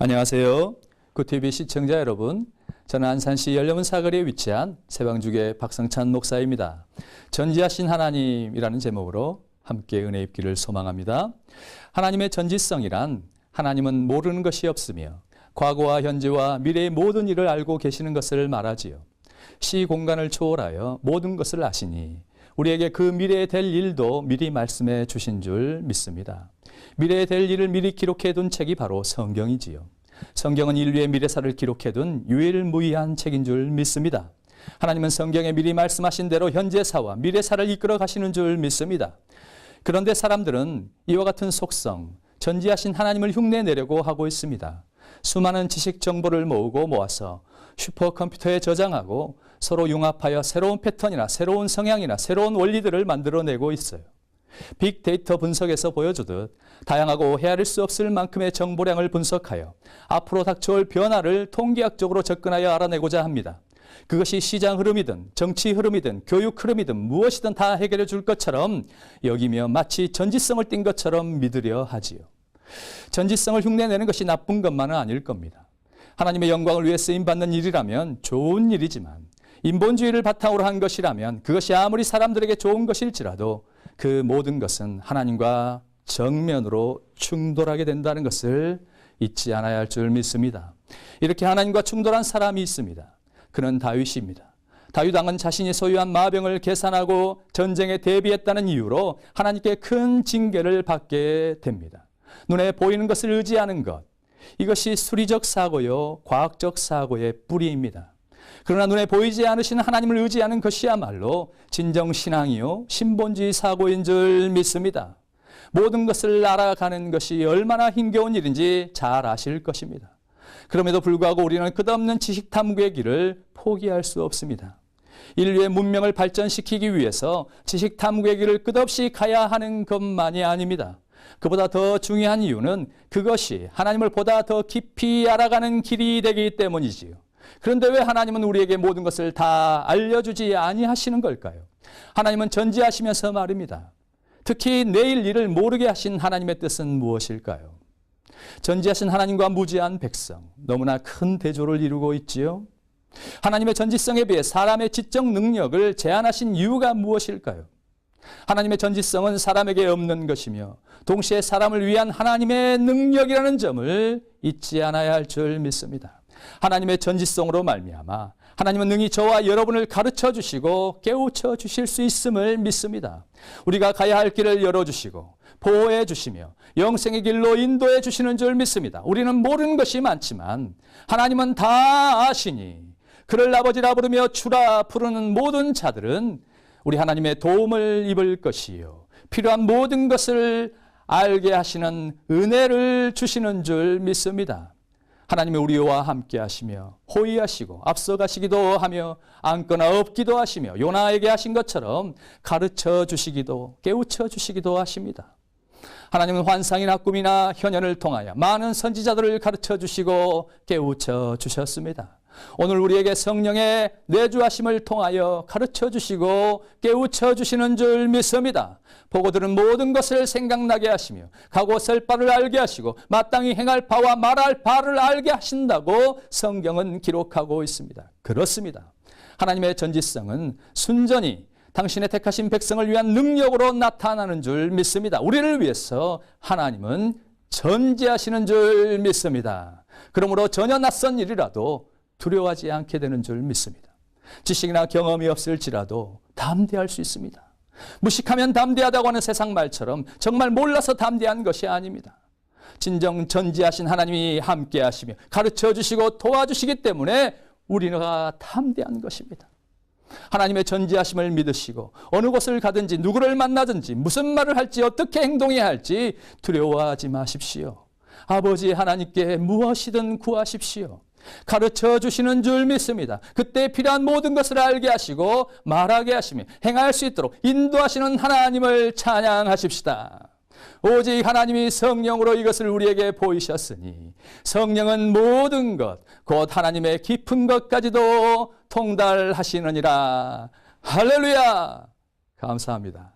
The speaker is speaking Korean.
안녕하세요. 굿TV 시청자 여러분. 저는 안산시 연려문 사거리에 위치한 세방주교 박성찬 목사입니다. 전지하신 하나님이라는 제목으로 함께 은혜 입기를 소망합니다. 하나님의 전지성이란 하나님은 모르는 것이 없으며 과거와 현재와 미래의 모든 일을 알고 계시는 것을 말하지요. 시 공간을 초월하여 모든 것을 아시니 우리에게 그 미래에 될 일도 미리 말씀해 주신 줄 믿습니다. 미래에 될 일을 미리 기록해 둔 책이 바로 성경이지요. 성경은 인류의 미래사를 기록해 둔 유일무이한 책인 줄 믿습니다. 하나님은 성경에 미리 말씀하신 대로 현재사와 미래사를 이끌어 가시는 줄 믿습니다. 그런데 사람들은 이와 같은 속성, 전지하신 하나님을 흉내내려고 하고 있습니다. 수많은 지식 정보를 모으고 모아서 슈퍼컴퓨터에 저장하고 서로 융합하여 새로운 패턴이나 새로운 성향이나 새로운 원리들을 만들어내고 있어요. 빅데이터 분석에서 보여주듯 다양하고 헤아릴 수 없을 만큼의 정보량을 분석하여 앞으로 닥쳐올 변화를 통계학적으로 접근하여 알아내고자 합니다. 그것이 시장 흐름이든 정치 흐름이든 교육 흐름이든 무엇이든 다 해결해 줄 것처럼 여기며 마치 전지성을 띈 것처럼 믿으려 하지요. 전지성을 흉내내는 것이 나쁜 것만은 아닐 겁니다. 하나님의 영광을 위해 쓰임받는 일이라면 좋은 일이지만 인본주의를 바탕으로 한 것이라면 그것이 아무리 사람들에게 좋은 것일지라도 그 모든 것은 하나님과 정면으로 충돌하게 된다는 것을 잊지 않아야 할 줄 믿습니다. 이렇게 하나님과 충돌한 사람이 있습니다. 그는 다윗입니다. 다윗 왕은 자신이 소유한 마병을 계산하고 전쟁에 대비했다는 이유로 하나님께 큰 징계를 받게 됩니다. 눈에 보이는 것을 의지하는 것, 이것이 수리적 사고요, 과학적 사고의 뿌리입니다. 그러나 눈에 보이지 않으시는 하나님을 의지하는 것이야말로 진정신앙이요 신본주의 사고인 줄 믿습니다. 모든 것을 알아가는 것이 얼마나 힘겨운 일인지 잘 아실 것입니다. 그럼에도 불구하고 우리는 끝없는 지식 탐구의 길을 포기할 수 없습니다. 인류의 문명을 발전시키기 위해서 지식 탐구의 길을 끝없이 가야 하는 것만이 아닙니다. 그보다 더 중요한 이유는 그것이 하나님을 보다 더 깊이 알아가는 길이 되기 때문이지요. 그런데 왜 하나님은 우리에게 모든 것을 다 알려주지 아니하시는 걸까요? 하나님은 전지하시면서 말입니다. 특히 내일 일을 모르게 하신 하나님의 뜻은 무엇일까요? 전지하신 하나님과 무지한 백성, 너무나 큰 대조를 이루고 있지요. 하나님의 전지성에 비해 사람의 지적 능력을 제한하신 이유가 무엇일까요? 하나님의 전지성은 사람에게 없는 것이며 동시에 사람을 위한 하나님의 능력이라는 점을 잊지 않아야 할 줄 믿습니다. 하나님의 전지성으로 말미암아 하나님은 능히 저와 여러분을 가르쳐 주시고 깨우쳐 주실 수 있음을 믿습니다. 우리가 가야 할 길을 열어주시고 보호해 주시며 영생의 길로 인도해 주시는 줄 믿습니다. 우리는 모르는 것이 많지만 하나님은 다 아시니 그를 아버지라 부르며 주라 부르는 모든 자들은 우리 하나님의 도움을 입을 것이요 필요한 모든 것을 알게 하시는 은혜를 주시는 줄 믿습니다. 하나님이 우리와 함께 하시며 호위하시고 앞서가시기도 하며 앉거나 엎기도 하시며 요나에게 하신 것처럼 가르쳐 주시기도 깨우쳐 주시기도 하십니다. 하나님은 환상이나 꿈이나 현현을 통하여 많은 선지자들을 가르쳐 주시고 깨우쳐 주셨습니다. 오늘 우리에게 성령의 내주하심을 통하여 가르쳐 주시고 깨우쳐 주시는 줄 믿습니다. 보고 들은 모든 것을 생각나게 하시며 가고 설 바를 알게 하시고 마땅히 행할 바와 말할 바를 알게 하신다고 성경은 기록하고 있습니다. 그렇습니다. 하나님의 전지성은 순전히 당신의 택하신 백성을 위한 능력으로 나타나는 줄 믿습니다. 우리를 위해서 하나님은 전지하시는 줄 믿습니다. 그러므로 전혀 낯선 일이라도 두려워하지 않게 되는 줄 믿습니다. 지식이나 경험이 없을지라도 담대할 수 있습니다. 무식하면 담대하다고 하는 세상 말처럼 정말 몰라서 담대한 것이 아닙니다. 진정 전지하신 하나님이 함께 하시며 가르쳐 주시고 도와주시기 때문에 우리가 담대한 것입니다. 하나님의 전지하심을 믿으시고 어느 곳을 가든지 누구를 만나든지 무슨 말을 할지 어떻게 행동해야 할지 두려워하지 마십시오. 아버지 하나님께 무엇이든 구하십시오. 가르쳐 주시는 줄 믿습니다. 그때 필요한 모든 것을 알게 하시고 말하게 하시며 행할 수 있도록 인도하시는 하나님을 찬양하십시다. 오직 하나님이 성령으로 이것을 우리에게 보이셨으니 성령은 모든 것, 곧 하나님의 깊은 것까지도 통달하시느니라. 할렐루야! 감사합니다.